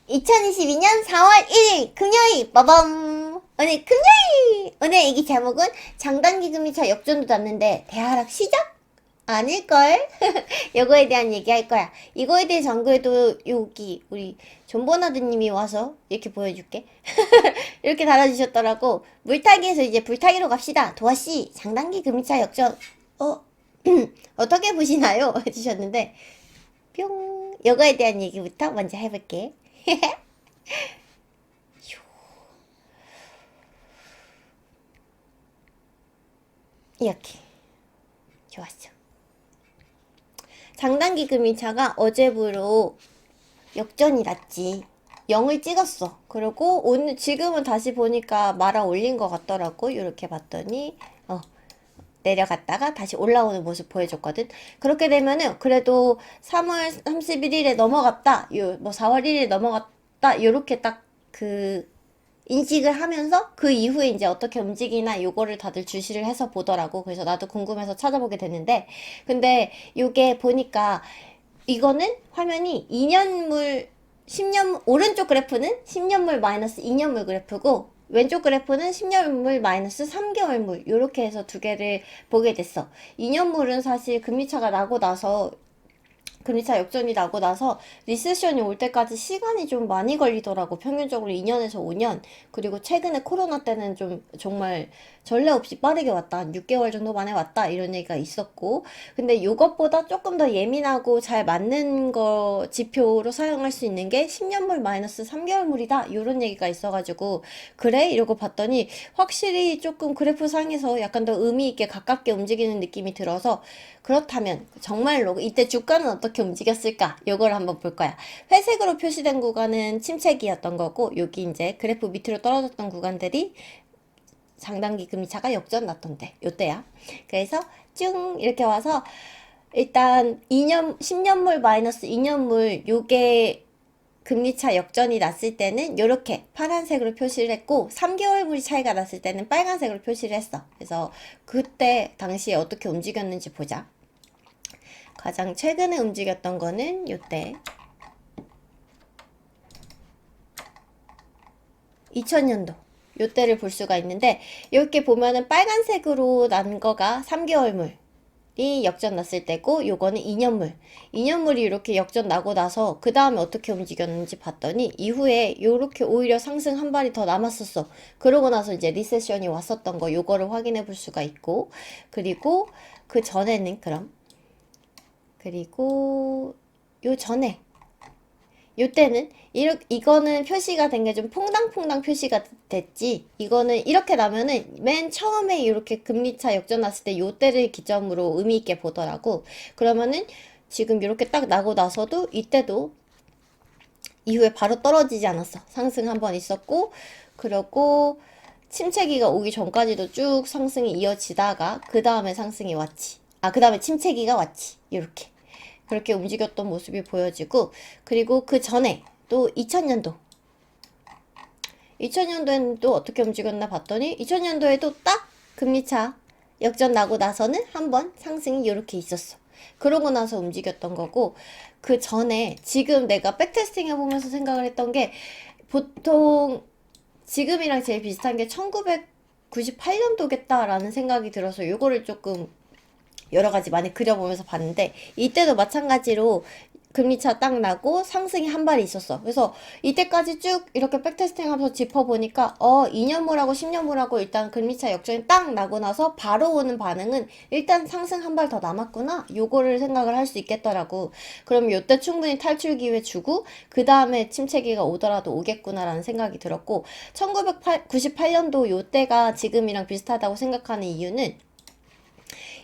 2022년 4월 1일 금요일 빠밤. 오늘 금요일. 오늘 얘기 제목은 장단기 금리차 역전도 났는데 대하락 시작? 아닐걸? 요거에 대한 얘기할 거야. 이거에 대해서 안 그래도 여기 우리 존버나드님이 와서 이렇게 보여줄게. 이렇게 달아주셨더라고. 물타기에서 이제 불타기로 갑시다. 도아씨 장단기 금리차 역전 어떻게 보시나요? 해주셨는데 뿅. 요거에 대한 얘기부터 먼저 해볼게. 이렇게 좋았어. 장단기 금리차가 어제부로 역전이 났지. 0을 찍었어. 그리고 오늘 지금은 다시 보니까 말아 올린 것 같더라고. 이렇게 봤더니 내려갔다가 다시 올라오는 모습 보여줬거든. 그렇게 되면은 그래도 3월 31일에 넘어갔다. 뭐 4월 1일에 넘어갔다. 요렇게 딱 그 인식을 하면서 그 이후에 이제 어떻게 움직이나 요거를 다들 주시를 해서 보더라고. 그래서 나도 궁금해서 찾아보게 됐는데 근데 요게 보니까 이거는 화면이 2년물 10년 오른쪽 그래프는 10년물 마이너스 2년물 그래프고 왼쪽 그래프는 10년물 마이너스 3개월물 요렇게 해서 두 개를 보게 됐어. 2년물은 사실 금리차가 나고 나서 금리차 역전이 나고 나서 리세션이 올 때까지 시간이 좀 많이 걸리더라고. 평균적으로 2년에서 5년. 그리고 최근에 코로나 때는 좀 정말 전례 없이 빠르게 왔다. 한 6개월 정도 만에 왔다. 이런 얘기가 있었고. 근데 이것보다 조금 더 예민하고 잘 맞는 거 지표로 사용할 수 있는 게 10년물 마이너스 3개월물이다. 이런 얘기가 있어가지고 그래? 이러고 봤더니 확실히 조금 그래프 상에서 약간 더 의미 있게 가깝게 움직이는 느낌이 들어서 그렇다면 정말로 이때 주가는 어떻게 움직였을까? 요걸 한번 볼 거야. 회색으로 표시된 구간은 침체기였던 거고 여기 이제 그래프 밑으로 떨어졌던 구간들이 장단기 금리차가 역전 났던데 요때야. 그래서 쭉 이렇게 와서 일단 2년 10년물 마이너스 2년물 요게 금리차 역전이 났을 때는 이렇게 파란색으로 표시를 했고 3개월물이 차이가 났을 때는 빨간색으로 표시를 했어. 그래서 그때 당시에 어떻게 움직였는지 보자. 가장 최근에 움직였던 거는 요때 2000년도 요때를 볼 수가 있는데 이렇게 보면은 빨간색으로 난 거가 3개월물 이 역전 났을 때고 요거는 2년물 2년물이 이렇게 역전 나고 나서 그 다음에 어떻게 움직였는지 봤더니 이후에 요렇게 오히려 상승 한 발이 더 남았었어. 그러고 나서 이제 리세션이 왔었던 거 요거를 확인해 볼 수가 있고 그리고 그 전에는 그리고 요 전에 요때는 이거는 표시가 된 게 좀 퐁당퐁당 표시가 됐지. 이거는 이렇게 나면은 맨 처음에 이렇게 금리차 역전 났을 때 요때를 기점으로 의미 있게 보더라고. 그러면은 지금 이렇게 딱 나고 나서도 이때도 이후에 바로 떨어지지 않았어. 상승 한 번 있었고 그리고 침체기가 오기 전까지도 쭉 상승이 이어지다가 그 다음에 상승이 왔지. 그 다음에 침체기가 왔지. 이렇게. 그렇게 움직였던 모습이 보여지고 그리고 그 전에 또 2000년도에는 또 어떻게 움직였나 봤더니 2000년도에도 딱 금리차 역전 나고 나서는 한번 상승이 이렇게 있었어. 그러고 나서 움직였던 거고 그 전에 지금 내가 백테스팅 해보면서 생각을 했던 게 보통 지금이랑 제일 비슷한 게 1998년도겠다라는 생각이 들어서 요거를 조금 여러 가지 많이 그려보면서 봤는데 이때도 마찬가지로 금리차 딱 나고 상승이 한 발이 있었어. 그래서 이때까지 쭉 이렇게 백테스팅 하면서 짚어보니까 2년물하고 10년물하고 일단 금리차 역전이 딱 나고 나서 바로 오는 반응은 일단 상승 한 발 더 남았구나. 요거를 생각을 할 수 있겠더라고. 그럼 요때 충분히 탈출 기회 주고 그 다음에 침체기가 오더라도 오겠구나라는 생각이 들었고 1998년도 요때가 지금이랑 비슷하다고 생각하는 이유는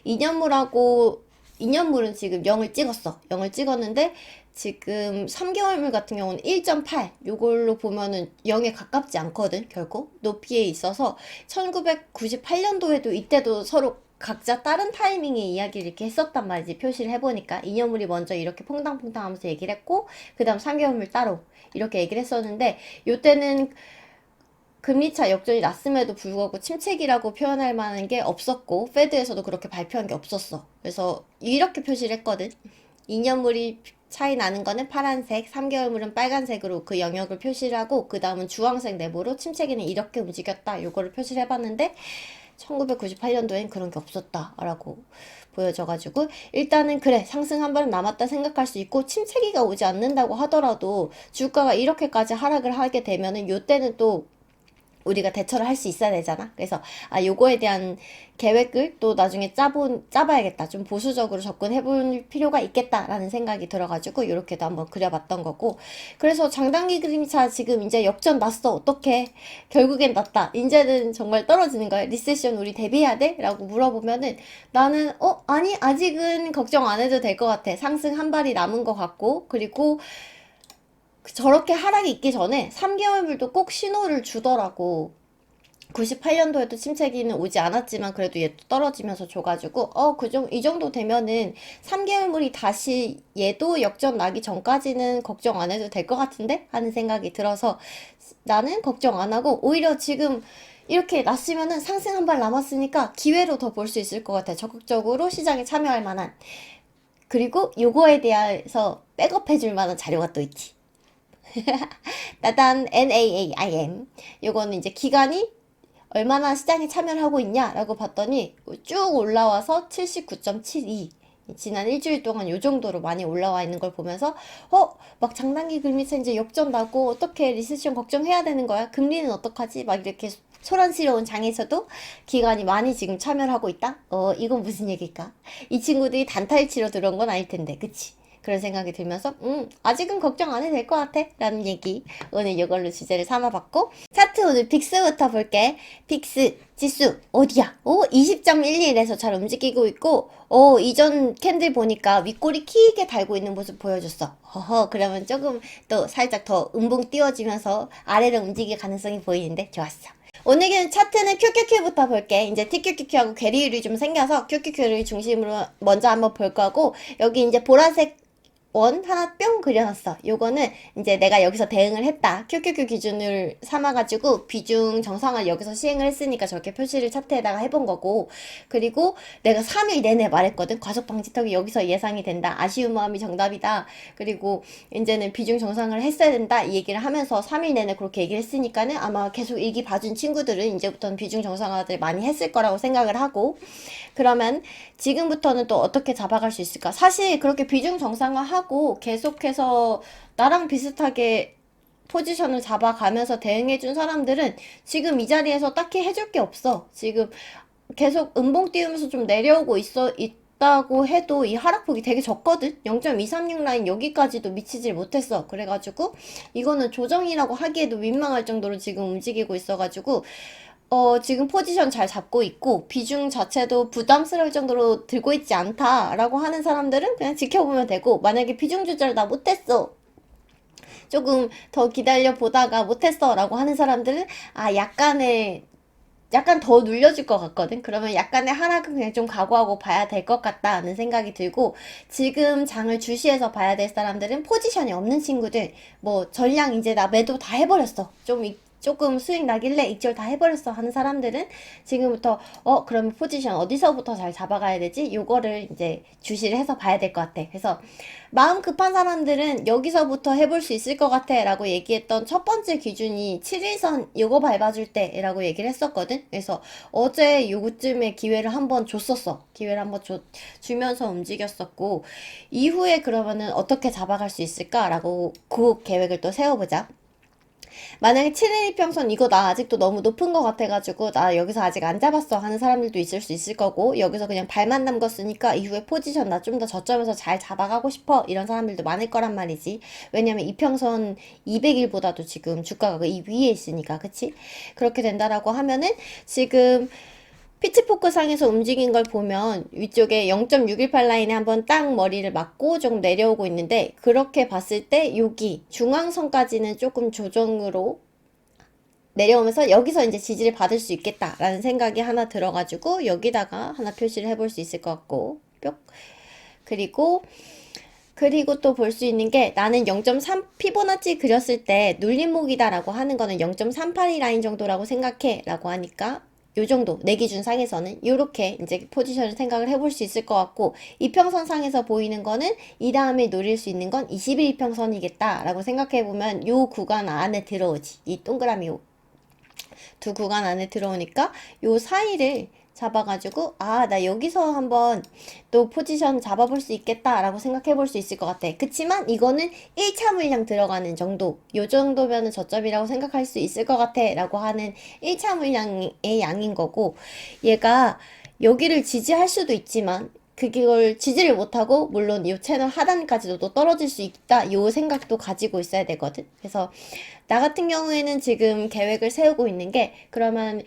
2년물하고 2년물은 지금 0을 찍었어. 0을 찍었는데 지금 3개월물 같은 경우는 1.8 요걸로 보면은 0에 가깝지 않거든. 결코 높이에 있어서 1998년도에도 이때도 서로 각자 다른 타이밍에 이야기를 이렇게 했었단 말이지. 표시를 해보니까 2년물이 먼저 이렇게 퐁당퐁당 하면서 얘기를 했고 그 다음 3개월물 따로 이렇게 얘기를 했었는데 요때는 금리차 역전이 났음에도 불구하고 침체기라고 표현할 만한 게 없었고 페드에서도 그렇게 발표한 게 없었어. 그래서 이렇게 표시를 했거든. 2년물이 차이 나는 거는 파란색, 3개월물은 빨간색으로 그 영역을 표시를 하고, 그 다음은 주황색 네모로 침체기는 이렇게 움직였다. 요거를 표시를 해봤는데, 1998년도엔 그런 게 없었다라고 보여져가지고, 일단은 그래, 상승 한 발은 남았다 생각할 수 있고, 침체기가 오지 않는다고 하더라도 주가가 이렇게까지 하락을 하게 되면은 요때는 또 우리가 대처를 할 수 있어야 되잖아. 그래서 요거에 대한 계획을 또 나중에 짜봐야겠다. 좀 보수적으로 접근해볼 필요가 있겠다라는 생각이 들어가지고 이렇게도 한번 그려봤던 거고. 그래서 장단기 그림차 지금 이제 역전 났어. 어떡해? 결국엔 났다. 이제는 정말 떨어지는 거야. 리세션 우리 대비해야 돼? 라고 물어보면은 나는 아니 아직은 걱정 안 해도 될 것 같아. 상승 한 발이 남은 것 같고, 그리고 저렇게 하락이 있기 전에 3개월물도 꼭 신호를 주더라고. 98년도에도 침체기는 오지 않았지만 그래도 얘도 떨어지면서 줘가지고 이 정도 되면은 3개월물이 다시 얘도 역전 나기 전까지는 걱정 안 해도 될 것 같은데? 하는 생각이 들어서 나는 걱정 안 하고, 오히려 지금 이렇게 났으면은 상승 한 발 남았으니까 기회로 더 볼 수 있을 것 같아. 적극적으로 시장에 참여할 만한. 그리고 요거에 대해서 백업해 줄 만한 자료가 또 있지. 따단 NAAIM. 요거는 이제 기간이 얼마나 시장에 참여를 하고 있냐라고 봤더니 쭉 올라와서 79.72. 지난 일주일 동안 요 정도로 많이 올라와 있는 걸 보면서 막 장단기 금리차 이제 역전 나고 어떻게 리세션 걱정해야 되는 거야? 금리는 어떡하지? 막 이렇게 소란스러운 장에서도 기관이 많이 지금 참여를 하고 있다? 이건 무슨 얘기일까? 이 친구들이 단타를 치러 들어온 건 아닐 텐데, 그치? 그런 생각이 들면서 아직은 걱정 안 해도 될 것 같아 라는 얘기, 오늘 이걸로 주제를 삼아봤고, 차트 오늘 빅스부터 볼게. 빅스 지수 어디야? 20.11에서 잘 움직이고 있고, 이전 캔들 보니까 윗꼬리 키게 달고 있는 모습 보여줬어. 그러면 조금 또 살짝 더 음봉 띄워지면서 아래로 움직일 가능성이 보이는데 좋았어. 오늘 차트는 QQQ부터 볼게. 이제 TQQQ하고 괴리율이 좀 생겨서 QQQ를 중심으로 먼저 한번 볼 거고, 여기 이제 보라색 원 하나 뿅 그려놨어. 요거는 이제 내가 여기서 대응을 했다. QQQ 기준을 삼아가지고 비중 정상을 여기서 시행을 했으니까 저렇게 표시를 차트에다가 해본 거고, 그리고 내가 3일 내내 말했거든. 과속 방지턱이 여기서 예상이 된다. 아쉬운 마음이 정답이다. 그리고 이제는 비중 정상을 했어야 된다. 이 얘기를 하면서 3일 내내 그렇게 얘기를 했으니까는 아마 계속 일기 봐준 친구들은 이제부터는 비중 정상화들 많이 했을 거라고 생각을 하고, 그러면 지금부터는 또 어떻게 잡아갈 수 있을까? 사실 그렇게 비중 정상화하고 계속해서 나랑 비슷하게 포지션을 잡아가면서 대응해준 사람들은 지금 이 자리에서 딱히 해줄 게 없어. 지금 계속 음봉 띄우면서 좀 내려오고 있다고 해도 이 하락폭이 되게 적거든? 0.236 라인 여기까지도 미치질 못했어. 그래가지고 이거는 조정이라고 하기에도 민망할 정도로 지금 움직이고 있어가지고 지금 포지션 잘 잡고 있고 비중 자체도 부담스러울 정도로 들고 있지 않다라고 하는 사람들은 그냥 지켜보면 되고, 만약에 비중 조절 나 못했어, 조금 더 기다려 보다가 못했어 라고 하는 사람들은 약간 더 눌려줄 것 같거든. 그러면 약간의 하락은 그냥 좀 각오하고 봐야 될 것 같다는 생각이 들고, 지금 장을 주시해서 봐야 될 사람들은 포지션이 없는 친구들, 뭐 전량 이제 나 매도 다 해버렸어, 조금 수익 나길래 익절 다 해버렸어 하는 사람들은 지금부터 그러면 포지션 어디서부터 잘 잡아가야 되지? 요거를 이제 주시를 해서 봐야 될 것 같아. 그래서 마음 급한 사람들은 여기서부터 해볼 수 있을 것 같아 라고 얘기했던 첫 번째 기준이 7일선 요거 밟아줄 때 라고 얘기를 했었거든. 그래서 어제 요쯤에 기회를 한번 줬었어. 기회를 한번 주면서 움직였었고, 이후에 그러면은 어떻게 잡아갈 수 있을까 라고 그 계획을 또 세워보자. 만약에 7일 이평선 이거 나 아직도 너무 높은 것 같아가지고 나 여기서 아직 안 잡았어 하는 사람들도 있을 수 있을 거고, 여기서 그냥 발만 담궜으니까 이후에 포지션 나 좀 더 저점에서 잘 잡아가고 싶어 이런 사람들도 많을 거란 말이지. 왜냐면 이평선 200일보다도 지금 주가가 이 위에 있으니까, 그치? 그렇게 된다라고 하면은 지금 피치포크 상에서 움직인 걸 보면 위쪽에 0.618 라인에 한번 딱 머리를 맞고 조금 내려오고 있는데, 그렇게 봤을 때 여기 중앙선까지는 조금 조정으로 내려오면서 여기서 이제 지지를 받을 수 있겠다라는 생각이 하나 들어가지고 여기다가 하나 표시를 해볼 수 있을 것 같고, 뿅. 그리고 또 볼 수 있는 게, 나는 0.3 피보나치 그렸을 때 눌림목이다 라고 하는 거는 0.382 라인 정도라고 생각해 라고 하니까 요 정도 내 기준 상에서는 요렇게 이제 포지션을 생각을 해볼 수 있을 것 같고, 이평선 상에서 보이는 거는 이 다음에 노릴 수 있는 건 21평선이겠다 라고 생각해 보면 요 구간 안에 들어오지. 이 동그라미 요 두 구간 안에 들어오니까 요 사이를 잡아가지고 아, 나 여기서 한번 또 포지션 잡아볼 수 있겠다 라고 생각해 볼 수 있을 것 같아. 그치만 이거는 1차 물량 들어가는 정도, 요 정도면은 저점이라고 생각할 수 있을 것 같아 라고 하는 1차 물량의 양인 거고, 얘가 여기를 지지할 수도 있지만 그걸 지지를 못하고 물론 이 채널 하단까지도 또 떨어질 수 있다, 요 생각도 가지고 있어야 되거든. 그래서 나 같은 경우에는 지금 계획을 세우고 있는 게, 그러면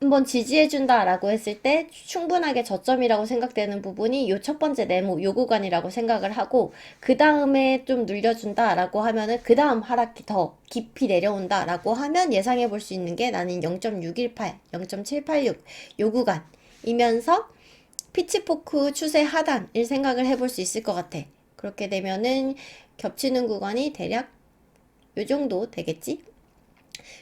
한번 지지해준다 라고 했을 때 충분하게 저점이라고 생각되는 부분이 요 첫 번째 네모 요 구간이라고 생각을 하고, 그 다음에 좀 눌려준다 라고 하면은 그 다음 하락이 더 깊이 내려온다 라고 하면 예상해 볼 수 있는 게, 나는 0.618, 0.786 요 구간이면서 피치포크 추세 하단을 생각을 해볼 수 있을 것 같아. 그렇게 되면은 겹치는 구간이 대략 요 정도 되겠지?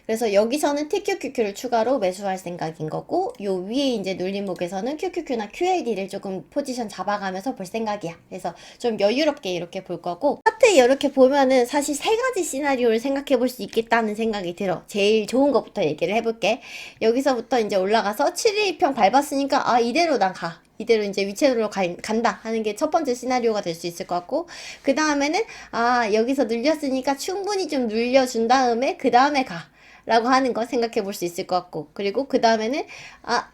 그래서 여기서는 TQQQ를 추가로 매수할 생각인 거고, 요 위에 이제 눌림목에서는 QQQ나 QLD를 조금 포지션 잡아가면서 볼 생각이야. 그래서 좀 여유롭게 이렇게 볼 거고, 차트 이렇게 보면은 사실 세 가지 시나리오를 생각해 볼 수 있겠다는 생각이 들어. 제일 좋은 것부터 얘기를 해볼게. 여기서부터 이제 올라가서 712평 밟았으니까 아, 이대로 난 가. 이대로 이제 위치로 간다 하는 게 첫 번째 시나리오가 될 수 있을 것 같고, 그 다음에는 아, 여기서 눌렸으니까 충분히 좀 눌려준 다음에 그 다음에 가 라고 하는 거 생각해 볼 수 있을 것 같고, 그리고 그 다음에는 아,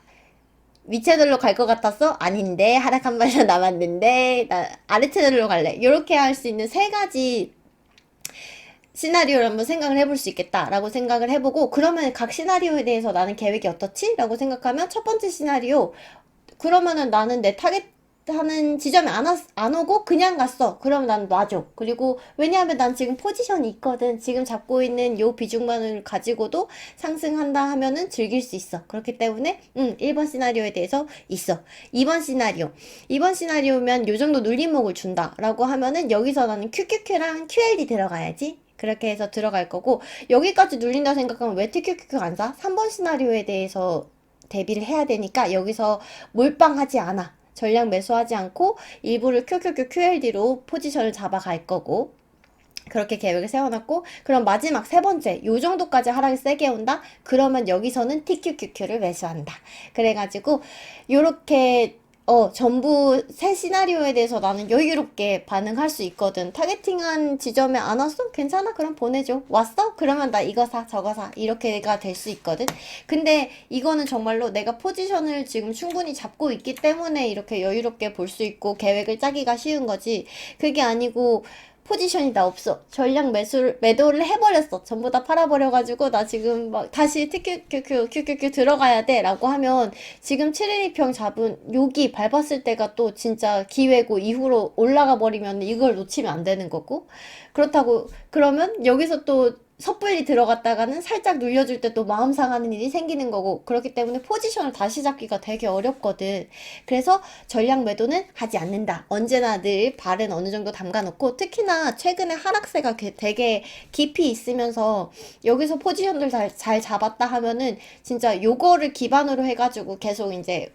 위채널로 갈 것 같았어? 아닌데 하락 한 발만 남았는데 나 아래 채널로 갈래. 이렇게 할 수 있는 세 가지 시나리오를 한번 생각을 해볼 수 있겠다라고 생각을 해보고, 그러면 각 시나리오에 대해서 나는 계획이 어떻지? 라고 생각하면 첫 번째 시나리오, 그러면은 나는 내 타겟 하는 지점에 안 오고 그냥 갔어. 그럼 난 놔줘. 그리고 왜냐하면 난 지금 포지션이 있거든. 지금 잡고 있는 요 비중만을 가지고도 상승한다 하면은 즐길 수 있어. 그렇기 때문에 1번 시나리오에 대해서 있어. 2번 시나리오. 2번 시나리오면 요 정도 눌림목을 준다라고 하면은 여기서 나는 QQQ랑 QLD 들어가야지. 그렇게 해서 들어갈 거고, 여기까지 눌린다 생각하면 왜 TQQQ 안 사? 3번 시나리오에 대해서 대비를 해야 되니까 여기서 몰빵하지 않아. 전량 매수하지 않고 일부를 QQQ QLD로 포지션을 잡아갈 거고, 그렇게 계획을 세워놨고, 그럼 마지막 세 번째 요 정도까지 하락이 세게 온다? 그러면 여기서는 TQQQ를 매수한다. 그래가지고 요렇게 전부 세 시나리오에 대해서 나는 여유롭게 반응할 수 있거든. 타겟팅한 지점에 안 왔어? 괜찮아? 그럼 보내줘. 왔어? 그러면 나 이거 사, 저거 사. 이렇게가 될 수 있거든. 근데 이거는 정말로 내가 포지션을 지금 충분히 잡고 있기 때문에 이렇게 여유롭게 볼 수 있고 계획을 짜기가 쉬운 거지. 그게 아니고 포지션이 나 없어. 전량 매도를 해버렸어. 전부 다 팔아버려가지고, 나 지금 막 다시 QQQ 들어가야 돼. 라고 하면, 지금 712평 잡은 여기 밟았을 때가 또 진짜 기회고, 이후로 올라가 버리면 이걸 놓치면 안 되는 거고. 그렇다고, 그러면 여기서 또 섣불리 들어갔다가는 살짝 눌려줄 때 또 마음 상하는 일이 생기는 거고, 그렇기 때문에 포지션을 다시 잡기가 되게 어렵거든. 그래서 전량 매도는 하지 않는다. 언제나 늘 발은 어느 정도 담가놓고, 특히나 최근에 하락세가 되게 깊이 있으면서 여기서 포지션들 잘 잡았다 하면은 진짜 요거를 기반으로 해가지고 계속 이제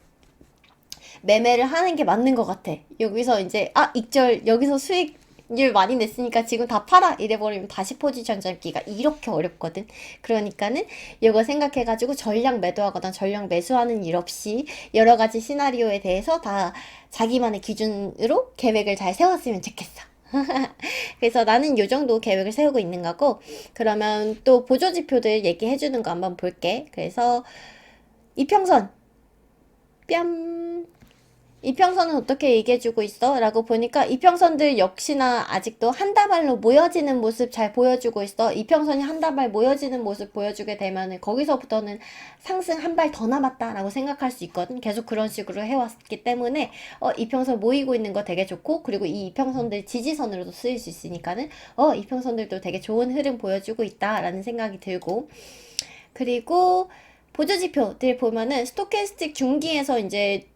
매매를 하는 게 맞는 것 같아. 여기서 이제 익절 여기서 수익률 많이 냈으니까 지금 다 팔아 이래버리면 다시 포지션 잡기가 이렇게 어렵거든. 그러니까는 이거 생각해가지고 전량 매도하거나 전량 매수하는 일 없이 여러 가지 시나리오에 대해서 다 자기만의 기준으로 계획을 잘 세웠으면 좋겠어. 그래서 나는 요 정도 계획을 세우고 있는 거고, 그러면 또 보조지표들 얘기해주는 거 한번 볼게. 그래서 이평선 뺨, 이평선은 어떻게 얘기해주고 있어? 라고 보니까 이평선들 역시나 아직도 한 다발로 모여지는 모습 잘 보여주고 있어. 이평선이 한 다발 모여지는 모습 보여주게 되면은 거기서부터는 상승 한 발 더 남았다 라고 생각할 수 있거든. 계속 그런 식으로 해왔기 때문에 이평선 모이고 있는 거 되게 좋고, 그리고 이 이평선들 지지선으로도 쓰일 수 있으니까는 이평선들도 되게 좋은 흐름 보여주고 있다 라는 생각이 들고, 그리고 보조지표들 보면은 스토캐스틱 중기에서 이제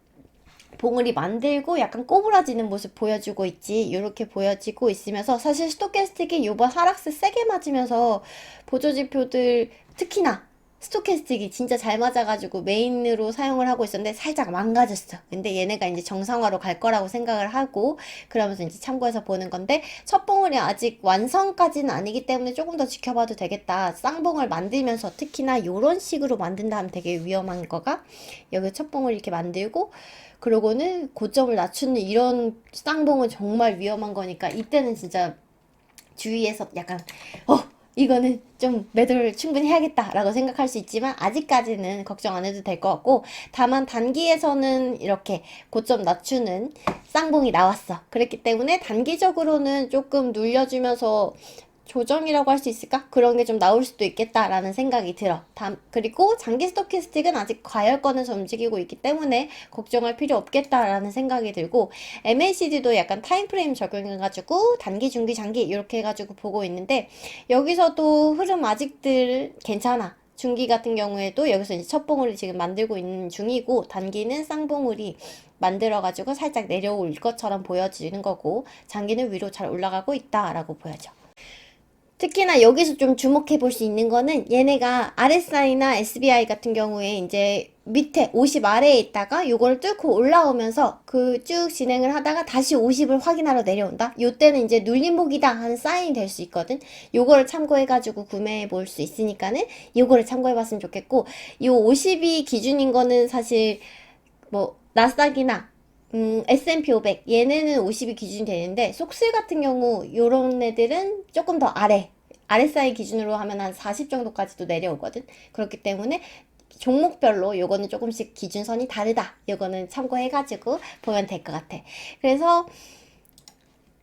봉우리 만들고 약간 꼬부라지는 모습 보여주고 있지. 이렇게 보여지고 있으면서 사실 스토캐스틱이 요번 하락세 세게 맞으면서 보조지표들 특히나 스토캐스틱이 진짜 잘 맞아가지고 메인으로 사용을 하고 있었는데 살짝 망가졌어. 근데 얘네가 이제 정상화로 갈 거라고 생각을 하고 그러면서 이제 참고해서 보는 건데 첫 봉우리 아직 완성까지는 아니기 때문에 조금 더 지켜봐도 되겠다. 쌍봉을 만들면서 특히나 요런 식으로 만든다 하면 되게 위험한 거가 여기 첫 봉을 이렇게 만들고 그러고는 고점을 낮추는 이런 쌍봉은 정말 위험한 거니까 이때는 진짜 주위에서 약간 이거는 좀 매도를 충분히 해야겠다라고 생각할 수 있지만 아직까지는 걱정 안 해도 될 것 같고 다만 단기에서는 이렇게 고점 낮추는 쌍봉이 나왔어. 그랬기 때문에 단기적으로는 조금 눌려주면서 조정이라고 할 수 있을까? 그런 게 좀 나올 수도 있겠다라는 생각이 들어. 그리고 장기 스토캐스틱은 아직 과열권에서 움직이고 있기 때문에 걱정할 필요 없겠다라는 생각이 들고 MACD도 약간 타임프레임 적용해가지고 단기, 중기, 장기 이렇게 해가지고 보고 있는데 여기서도 흐름 아직들 괜찮아. 중기 같은 경우에도 여기서 이제 첫 봉우리 지금 만들고 있는 중이고 단기는 쌍봉우리 만들어가지고 살짝 내려올 것처럼 보여지는 거고 장기는 위로 잘 올라가고 있다라고 보여져. 특히나 여기서 좀 주목해 볼 수 있는 거는 얘네가 RSI나 SBI 같은 경우에 이제 밑에 50 아래에 있다가 요걸 뚫고 올라오면서 그 쭉 진행을 하다가 다시 50을 확인하러 내려온다. 요때는 이제 눌림목이다 하는 사인이 될 수 있거든. 요거를 참고해 가지고 구매해 볼 수 있으니까는 요거를 참고해 봤으면 좋겠고 요 50이 기준인 거는 사실 뭐 나스닥이나 S&P 500 얘네는 50이 기준이 되는데 속스 같은 경우 요런 애들은 조금 더 아래 RSI 기준으로 하면 한 40 정도까지도 내려오거든. 그렇기 때문에 종목별로 요거는 조금씩 기준선이 다르다. 요거는 참고해가지고 보면 될 것 같아. 그래서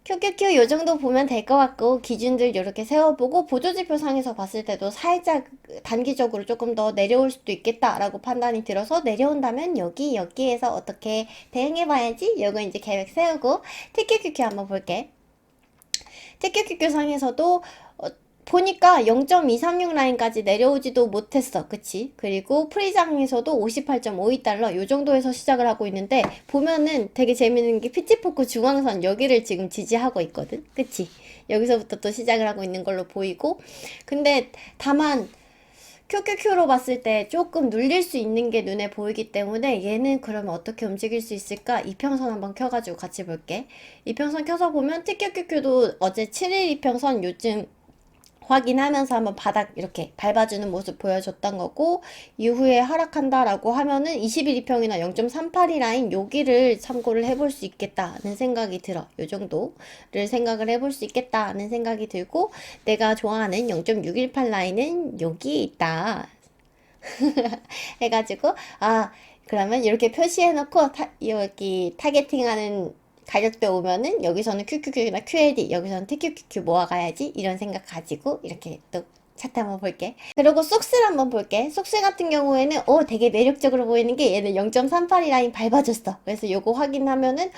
큐큐큐 요 정도 보면 될 것 같고 기준들 이렇게 세워보고 보조지표상에서 봤을 때도 살짝 단기적으로 조금 더 내려올 수도 있겠다라고 판단이 들어서 내려온다면 여기에서 어떻게 대응해봐야지 요거 이제 계획 세우고 TQQQ 한번 볼게. TQQQ 상에서도 보니까 0.236 라인까지 내려오지도 못했어. 그치? 그리고 프리장에서도 58.52달러 요 정도에서 시작을 하고 있는데 보면은 되게 재밌는 게 피치포크 중앙선 여기를 지금 지지하고 있거든. 그치? 여기서부터 또 시작을 하고 있는 걸로 보이고 근데 다만 QQQ로 봤을 때 조금 눌릴 수 있는 게 눈에 보이기 때문에 얘는 그러면 어떻게 움직일 수 있을까? 이평선 한번 켜가지고 같이 볼게. 이평선 켜서 보면 TQQQ도 어제 7일 이평선 요즘 확인하면서 한번 바닥 이렇게 밟아주는 모습 보여줬던 거고 이후에 하락한다라고 하면은 21 이평이나 0.38이 라인 여기를 참고를 해볼 수 있겠다는 생각이 들어. 요 정도를 생각을 해볼 수 있겠다는 생각이 들고 내가 좋아하는 0.618 라인은 여기 있다. 해가지고 그러면 이렇게 표시해놓고 여기 타겟팅하는 가격대 오면은 여기서는 QQQ나 QLD 여기서는 TQQQ 모아가야지 이런 생각 가지고 이렇게 또 차트 한번 볼게. 그리고 속스를 한번 볼게. 속스 같은 경우에는 되게 매력적으로 보이는 게 얘는 0.38이 라인 밟아줬어. 그래서 요거 확인하면은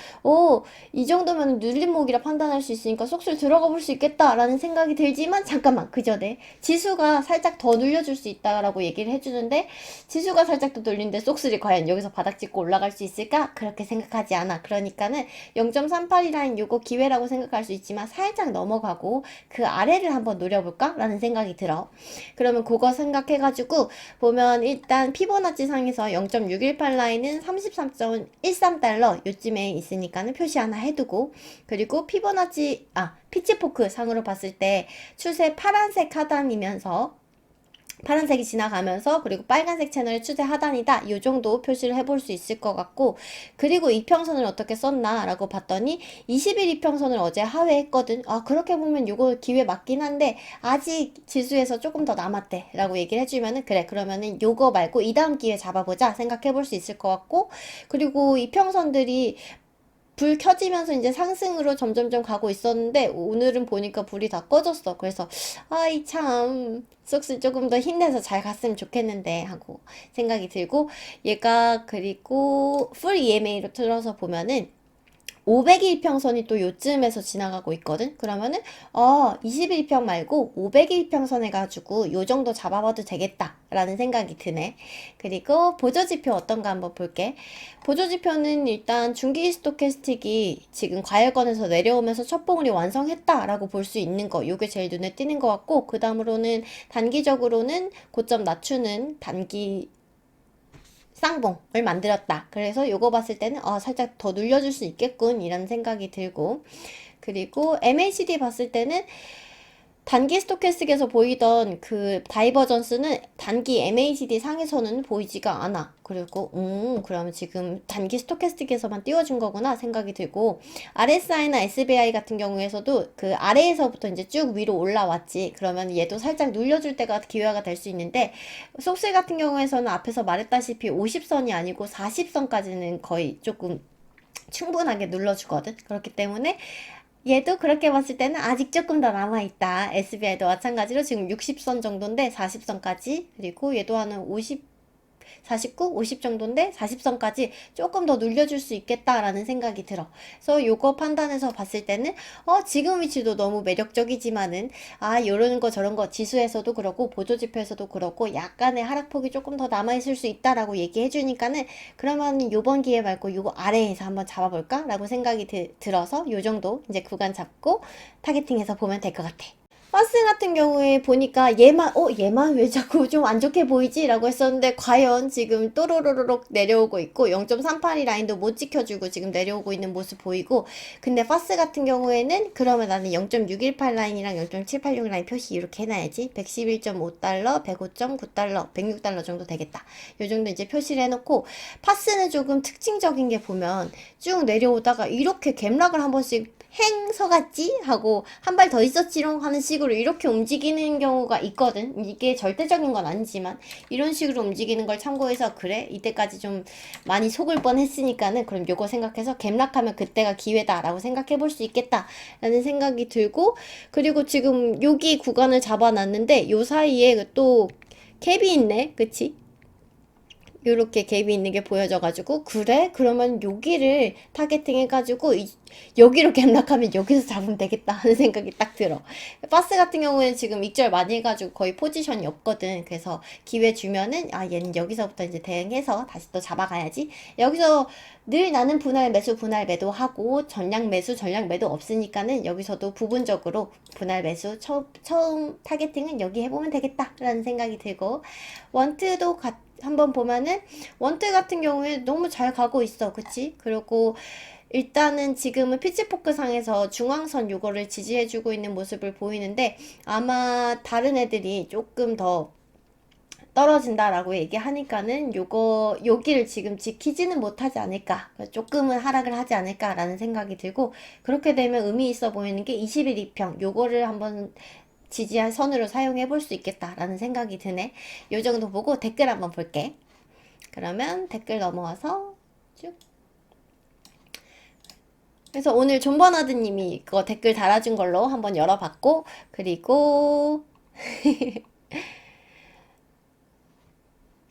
이 정도면 눌림목이라 판단할 수 있으니까 속스를 들어가 볼 수 있겠다라는 생각이 들지만 잠깐만 그 전에 지수가 살짝 더 눌려줄 수 있다라고 얘기를 해주는데 지수가 살짝 더 눌리는데 속스를 과연 여기서 바닥 찍고 올라갈 수 있을까? 그렇게 생각하지 않아. 그러니까는 0.38이 라인 요거 기회라고 생각할 수 있지만 살짝 넘어가고 그 아래를 한번 노려볼까? 라는 생각이 들어. 그러면 그거 생각해가지고 보면 일단 피보나치 상에서 0.618 라인은 33.13달러 요쯤에 있으니까는 표시 하나 해두고 그리고 피치포크 상으로 봤을 때 추세 파란색 하단이면서 파란색이 지나가면서 그리고 빨간색 채널의 추세 하단이다. 이 정도 표시를 해볼 수 있을 것 같고 그리고 이평선을 어떻게 썼나 라고 봤더니 20일 이평선을 어제 하회했거든. 그렇게 보면 이거 기회 맞긴 한데 아직 지수에서 조금 더 남았대 라고 얘기를 해주면은 그래 그러면은 요거 말고 이 다음 기회 잡아보자 생각해볼 수 있을 것 같고 그리고 이평선들이 불 켜지면서 이제 상승으로 점점점 가고 있었는데 오늘은 보니까 불이 다 꺼졌어. 그래서 이 참 속스 조금 더 힘내서 잘 갔으면 좋겠는데 하고 생각이 들고 얘가 그리고 풀 EMA로 틀어서 보면은 500일평선이 또 요쯤에서 지나가고 있거든? 그러면은, 21평 말고 500일평선 해가지고 요 정도 잡아봐도 되겠다. 라는 생각이 드네. 그리고 보조지표 어떤가 한번 볼게. 보조지표는 일단 중기 스토캐스틱이 지금 과열권에서 내려오면서 첫 봉우리 완성했다라고 볼 수 있는 거. 요게 제일 눈에 띄는 것 같고, 그 다음으로는 단기적으로는 고점 낮추는 단기 쌍봉을 만들었다. 그래서 요거 봤을 때는 살짝 더 눌려줄 수 있겠군 이런 생각이 들고, 그리고 MACD 봤을 때는 단기 스토캐스틱에서 보이던 그 다이버전스는 단기 MACD 상에서는 보이지가 않아. 그리고 그러면 지금 단기 스토캐스틱에서만 띄워준 거구나 생각이 들고, RSI나 SBI 같은 경우에서도 그 아래에서부터 이제 쭉 위로 올라왔지. 그러면 얘도 살짝 눌려줄 때가 기회가 될 수 있는데, 속세 같은 경우에서는 앞에서 말했다시피 50선이 아니고 40선까지는 거의 조금 충분하게 눌러주거든. 그렇기 때문에 얘도 그렇게 봤을 때는 아직 조금 더 남아있다. SBI도 마찬가지로 지금 60선 정도인데 40선까지, 그리고 얘도 한 49, 50 정도인데 40선까지 조금 더 눌려줄 수 있겠다라는 생각이 들어. 그래서 요거 판단해서 봤을 때는 지금 위치도 너무 매력적이지만은 요런 거 저런 거 지수에서도 그렇고 보조지표에서도 그렇고 약간의 하락폭이 조금 더 남아있을 수 있다라고 얘기해 주니까는, 그러면 요번 기회 말고 요거 아래에서 한번 잡아볼까? 라고 생각이 들어서 요 정도 이제 구간 잡고 타겟팅해서 보면 될 것 같아. 파스 같은 경우에 보니까 얘만 왜 자꾸 좀 안 좋게 보이지? 라고 했었는데, 과연 지금 또로로로록 내려오고 있고 0.38이 라인도 못 지켜주고 지금 내려오고 있는 모습 보이고, 근데 파스 같은 경우에는 그러면 나는 0.618 라인이랑 0.786 라인 표시 이렇게 해놔야지. 111.5달러, 105.9달러, 106달러 정도 되겠다. 요 정도 이제 표시를 해놓고, 파스는 조금 특징적인 게 보면 쭉 내려오다가 이렇게 갭락을 한 번씩 행서같지? 하고 한 발 더 있었지롱 하는 식으로 이렇게 움직이는 경우가 있거든. 이게 절대적인 건 아니지만 이런 식으로 움직이는 걸 참고해서, 그래 이때까지 좀 많이 속을 뻔했으니까는 그럼 요거 생각해서 갭락하면 그때가 기회다라고 생각해 볼 수 있겠다 라는 생각이 들고, 그리고 지금 여기 구간을 잡아놨는데 요 사이에 또 갭이 있네. 그치? 요렇게 갭이 있는 게 보여져가지고, 그래? 그러면 여기를 타겟팅 해가지고 여기로 갭락하면 여기서 잡으면 되겠다 하는 생각이 딱 들어. 파스 같은 경우에는 지금 익절 많이 해가지고 거의 포지션이 없거든. 그래서 기회 주면은 얘는 여기서부터 이제 대응해서 다시 또 잡아가야지. 여기서 늘 나는 분할 매수 분할 매도하고 전량 매수 전량 매도 없으니까는 여기서도 부분적으로 분할 매수 처음 타겟팅은 여기 해보면 되겠다 라는 생각이 들고, 원트도 한번 보면은 원트 같은 경우에 너무 잘 가고 있어. 그치? 그리고 일단은 지금은 피치포크 상에서 중앙선 요거를 지지해주고 있는 모습을 보이는데, 아마 다른 애들이 조금 더 떨어진다라고 얘기하니까는 여기를 지금 지키지는 못하지 않을까, 조금은 하락을 하지 않을까라는 생각이 들고, 그렇게 되면 의미 있어 보이는 게 21, 2평 요거를 한번 지지한 선으로 사용해 볼 수 있겠다라는 생각이 드네. 요 정도 보고 댓글 한번 볼게. 그러면 댓글 넘어와서 쭉. 그래서 오늘 존버나드님이 그거 댓글 달아준 걸로 한번 열어봤고, 그리고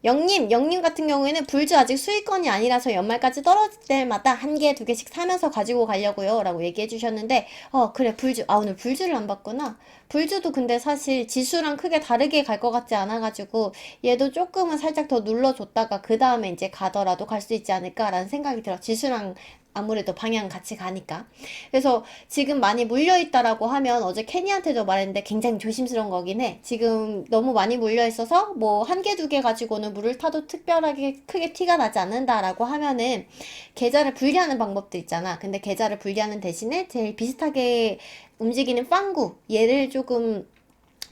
영님 같은 경우에는 불주 아직 수익권이 아니라서 연말까지 떨어질 때마다 한 개, 두 개씩 사면서 가지고 가려고요. 라고 얘기해 주셨는데, 그래, 불주. 오늘 불주를 안 봤구나. 불주도 근데 사실 지수랑 크게 다르게 갈 것 같지 않아가지고, 얘도 조금은 살짝 더 눌러줬다가, 그 다음에 이제 가더라도 갈 수 있지 않을까라는 생각이 들어. 지수랑 아무래도 방향 같이 가니까. 그래서 지금 많이 물려있다라고 하면, 어제 케니한테도 말했는데 굉장히 조심스러운 거긴 해. 지금 너무 많이 물려있어서 뭐 한 개, 두 개 가지고는 물을 타도 특별하게 크게 티가 나지 않는다라고 하면은 계좌를 분리하는 방법도 있잖아. 근데 계좌를 분리하는 대신에 제일 비슷하게 움직이는 빵구, 얘를 조금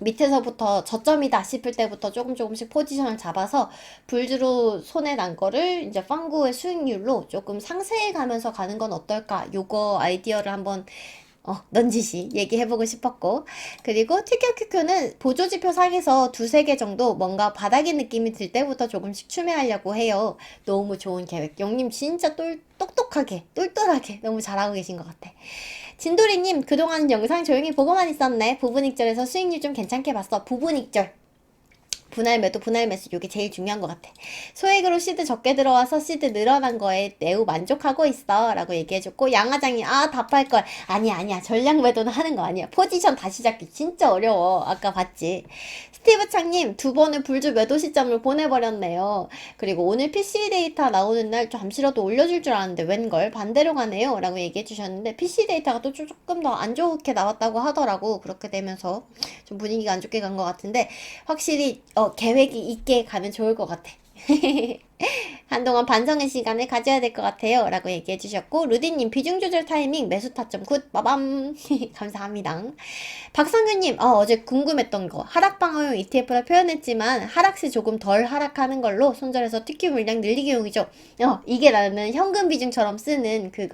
밑에서부터 저점이다 싶을 때부터 조금씩 포지션을 잡아서 불주로 손에 난 거를 이제 빵구의 수익률로 조금 상세해 가면서 가는 건 어떨까? 요거 아이디어를 한번 넌지시 얘기해보고 싶었고, 그리고 TQQQ는 보조지표 상에서 두세 개 정도 뭔가 바닥의 느낌이 들 때부터 조금씩 추매하려고 해요. 너무 좋은 계획. 영님 진짜 똑똑하게, 똘똘하게 너무 잘하고 계신 것 같아. 진도리님, 그동안 영상 조용히 보고만 있었네. 부분익절에서 수익률 좀 괜찮게 봤어. 부분익절. 분할 매도, 분할 매수 요게 제일 중요한 것 같아. 소액으로 시드 적게 들어와서 시드 늘어난 거에 매우 만족하고 있어 라고 얘기해줬고, 양화장이 답할걸. 아니야 전량 매도는 하는 거 아니야. 포지션 다시 잡기 진짜 어려워. 아까 봤지. 스티브 창님, 두 번의 불주 매도 시점을 보내버렸네요. 그리고 오늘 PC 데이터 나오는 날 잠시라도 올려줄 줄 알았는데 웬걸 반대로 가네요 라고 얘기해 주셨는데, PC 데이터가 또 조금 더 안 좋게 나왔다고 하더라고. 그렇게 되면서 좀 분위기가 안 좋게 간 것 같은데, 확실히 계획이 있게 가면 좋을 것 같아. 한동안 반성의 시간을 가져야 될 것 같아요 라고 얘기해 주셨고, 루디님 비중 조절 타이밍 매수 타점 굿 빠밤 감사합니다. 박성규님, 어제 궁금했던 거 하락 방어용 ETF라 표현했지만 하락시 조금 덜 하락하는 걸로 손절해서 TQ 물량 늘리기용이죠. 이게 나는 현금 비중처럼 쓰는 그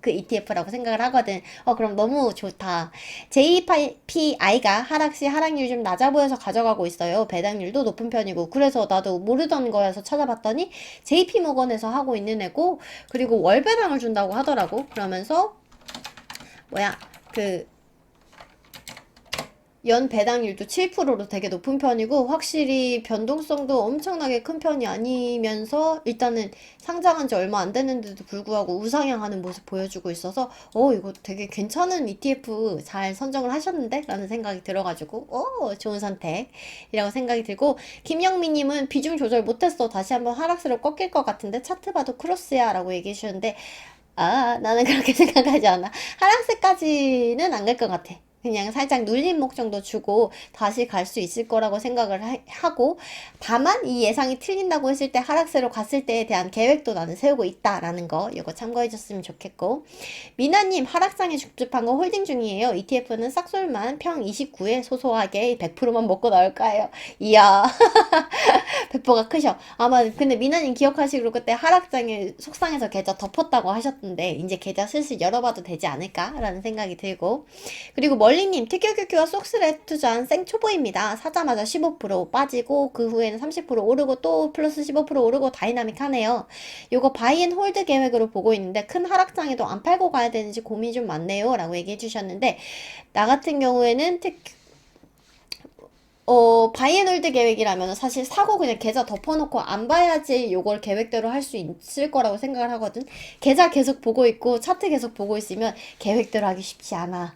ETF라고 생각을 하거든. 그럼 너무 좋다. JPI가 하락시 하락률 좀 낮아 보여서 가져가고 있어요. 배당률도 높은 편이고. 그래서 나도 모르던 거여서 찾아봤더니 JP모건에서 하고 있는 애고, 그리고 월 배당을 준다고 하더라고. 그러면서 연 배당률도 7%로 되게 높은 편이고, 확실히 변동성도 엄청나게 큰 편이 아니면서 일단은 상장한 지 얼마 안 됐는데도 불구하고 우상향하는 모습 보여주고 있어서 이거 되게 괜찮은 ETF 잘 선정을 하셨는데? 라는 생각이 들어가지고 좋은 선택이라고 생각이 들고, 김영미님은 비중 조절 못했어. 다시 한번 하락세로 꺾일 것 같은데 차트 봐도 크로스야 라고 얘기해 주셨는데, 나는 그렇게 생각하지 않아. 하락세까지는 안 갈 것 같아. 그냥 살짝 눌림목 정도 주고 다시 갈 수 있을 거라고 생각을 하고, 다만 이 예상이 틀린다고 했을 때 하락세로 갔을 때에 대한 계획도 나는 세우고 있다라는 거, 이거 참고해 줬으면 좋겠고, 미나님 하락장에 줍줍한 거 홀딩 중이에요. ETF는 싹솔만 평 29에 소소하게 100%만 먹고 나올 거예요. 이야 배포가 크셔. 아마 근데 미나님 기억하시기로 그때 하락장에 속상해서 계좌 덮었다고 하셨던데, 이제 계좌 슬슬 열어봐도 되지 않을까라는 생각이 들고, 그리고 멀리님, TQQQ와 속스레 투자한 생초보입니다. 사자마자 15% 빠지고 그 후에는 30% 오르고 또 플러스 15% 오르고 다이나믹하네요. 요거 바이앤홀드 계획으로 보고 있는데 큰 하락장에도 안 팔고 가야 되는지 고민이 좀 많네요 라고 얘기해 주셨는데, 나 같은 경우에는 바이앤홀드 계획이라면 사실 사고 그냥 계좌 덮어놓고 안 봐야지 요걸 계획대로 할 수 있을 거라고 생각을 하거든. 계좌 계속 보고 있고 차트 계속 보고 있으면 계획대로 하기 쉽지 않아.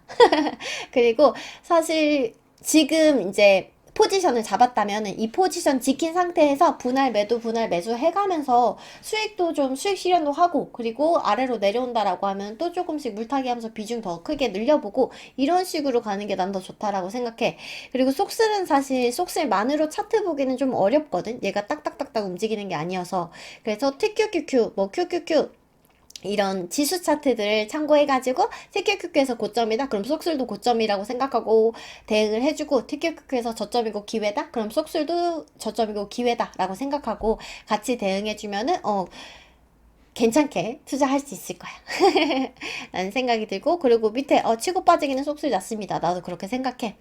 그리고 사실 지금 이제 포지션을 잡았다면 이 포지션 지킨 상태에서 분할 매도 분할 매수 해가면서 수익도 좀 수익 실현도 하고, 그리고 아래로 내려온다라고 하면 또 조금씩 물타기 하면서 비중 더 크게 늘려보고, 이런 식으로 가는 게 난 더 좋다라고 생각해. 그리고 속슬은 사실 속슬만으로 차트 보기는 좀 어렵거든. 얘가 딱딱딱딱 움직이는 게 아니어서. 그래서 TQQQ 뭐 QQQ 이런 지수 차트들을 참고해가지고 TQQQ에서 고점이다? 그럼 속술도 고점이라고 생각하고 대응을 해주고, TQQQ에서 저점이고 기회다? 그럼 속술도 저점이고 기회다 라고 생각하고 같이 대응해주면은 괜찮게 투자할 수 있을 거야 라는 생각이 들고, 그리고 밑에 치고 빠지기는 속술 났습니다. 나도 그렇게 생각해.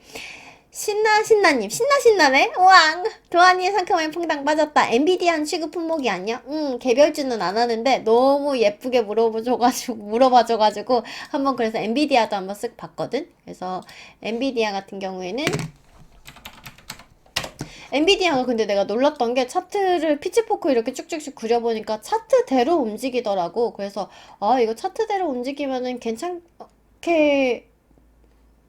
신나님, 신나네? 우왕! 도안이의 상큼한 퐁당 빠졌다. 엔비디아는 취급 품목이 아니야? 개별주는 안 하는데 너무 예쁘게 물어봐줘가지고 한번 그래서 엔비디아도 한번 쓱 봤거든? 그래서 엔비디아 같은 경우에는 엔비디아가 근데 내가 놀랐던 게 차트를 피치포크 이렇게 쭉쭉쭉 그려보니까 차트대로 움직이더라고. 그래서 이거 차트대로 움직이면은 괜찮게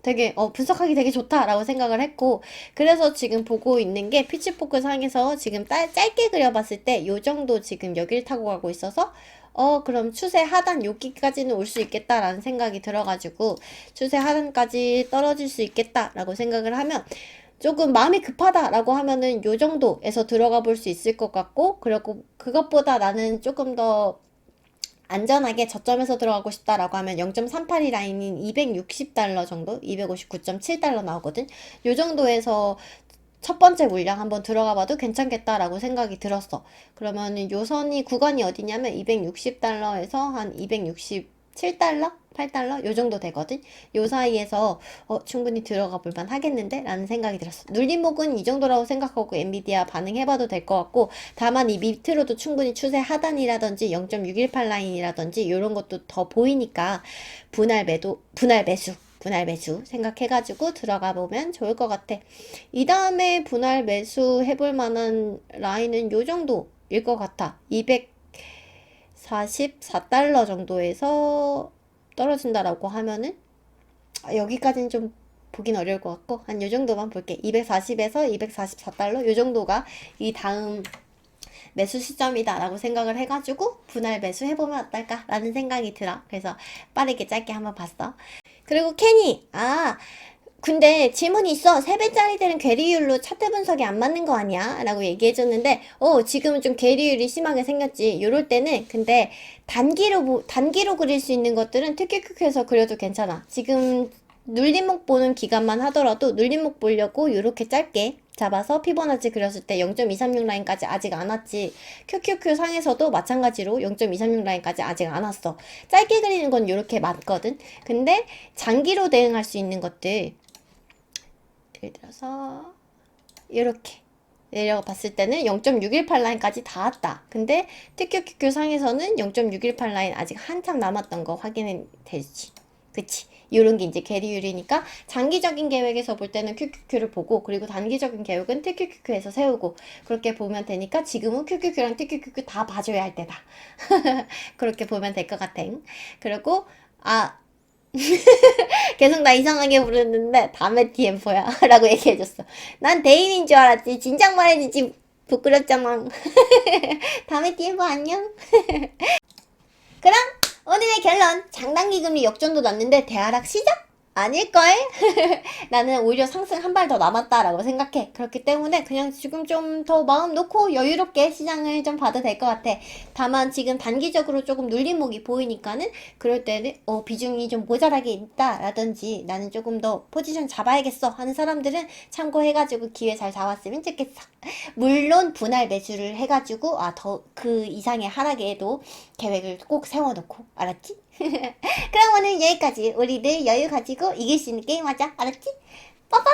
되게 분석하기 되게 좋다라고 생각을 했고, 그래서 지금 보고 있는 게 피치포크 상에서 지금 짧게 그려봤을 때 요 정도 지금 여기를 타고 가고 있어서 그럼 추세 하단 여기까지는 올 수 있겠다라는 생각이 들어가지고, 추세 하단까지 떨어질 수 있겠다라고 생각을 하면, 조금 마음이 급하다라고 하면은 요 정도에서 들어가 볼 수 있을 것 같고, 그리고 그것보다 나는 조금 더 안전하게 저점에서 들어가고 싶다라고 하면 0.382 라인인 260달러 정도, 259.7달러 나오거든. 요 정도에서 첫 번째 물량 한번 들어가 봐도 괜찮겠다라고 생각이 들었어. 그러면 요 선이 구간이 어디냐면 260달러에서 한 267달러? 8달러? 요 정도 되거든? 요 사이에서 충분히 들어가 볼만 하겠는데? 라는 생각이 들었어. 눌림목은 이 정도라고 생각하고 엔비디아 반응해봐도 될 것 같고, 다만 이 밑으로도 충분히 추세 하단이라든지 0.618 라인이라든지 요런 것도 더 보이니까 분할 매도, 분할 매수 분할 매수 생각해가지고 들어가 보면 좋을 것 같아. 이 다음에 분할 매수 해볼 만한 라인은 요 정도일 것 같아. 244달러 정도에서 떨어진다라고 하면은 여기까지는 좀 보긴 어려울 것 같고 한 요 정도만 볼게. 240에서 244달러 요 정도가 이 다음 매수 시점이다 라고 생각을 해가지고 분할 매수 해보면 어떨까 라는 생각이 들어. 그래서 빠르게 짧게 한번 봤어. 그리고 케니, 근데 질문이 있어. 3배짜리들은 괴리율로 차트 분석이 안 맞는 거 아니야? 라고 얘기해줬는데, 지금은 좀 괴리율이 심하게 생겼지. 요럴 때는, 근데 단기로 그릴 수 있는 것들은 TQQQ에서 그려도 괜찮아. 지금 눌림목 보는 기간만 하더라도 눌림목 보려고 요렇게 짧게 잡아서 피보나치 그렸을 때 0.236 라인까지 아직 안 왔지. QQQ 상에서도 마찬가지로 0.236 라인까지 아직 안 왔어. 짧게 그리는 건 요렇게 맞거든. 근데 장기로 대응할 수 있는 것들, 예를 들어서 이렇게 내려가 봤을 때는 0.618 라인까지 다 왔다. 근데 TQQQ 상에서는 0.618 라인 아직 한참 남았던 거 확인이 되지. 그치? 요런 게 이제 괴리율이니까 장기적인 계획에서 볼 때는 QQQ를 보고, 그리고 단기적인 계획은 TQQQ에서 세우고, 그렇게 보면 되니까 지금은 QQQ랑 TQQQ 다 봐줘야 할 때다. 그렇게 보면 될 것 같아. 그리고 계속 나 이상하게 부르는데 다음에 DM4야 라고 얘기해줬어. 난 대인인 줄 알았지. 진작 말해주지. 부끄럽잖아. 다음에 DM4 안녕. 그럼 오늘의 결론. 장단기 금리 역전도 났는데 대하락 시작? 아닐걸? 나는 오히려 상승 한 발 더 남았다라고 생각해. 그렇기 때문에 그냥 지금 좀 더 마음 놓고 여유롭게 시장을 좀 봐도 될 것 같아. 다만 지금 단기적으로 조금 눌림목이 보이니까는 그럴 때는 비중이 좀 모자라게 있다라든지 나는 조금 더 포지션 잡아야겠어 하는 사람들은 참고해가지고 기회 잘 잡았으면 좋겠어. 물론 분할 매수를 해가지고 더 그 이상의 하락에도 계획을 꼭 세워놓고, 알았지? 그럼 오늘 여기까지. 우리들 여유 가지고 이길 수 있는 게임 하자. 알았지? 빠빠!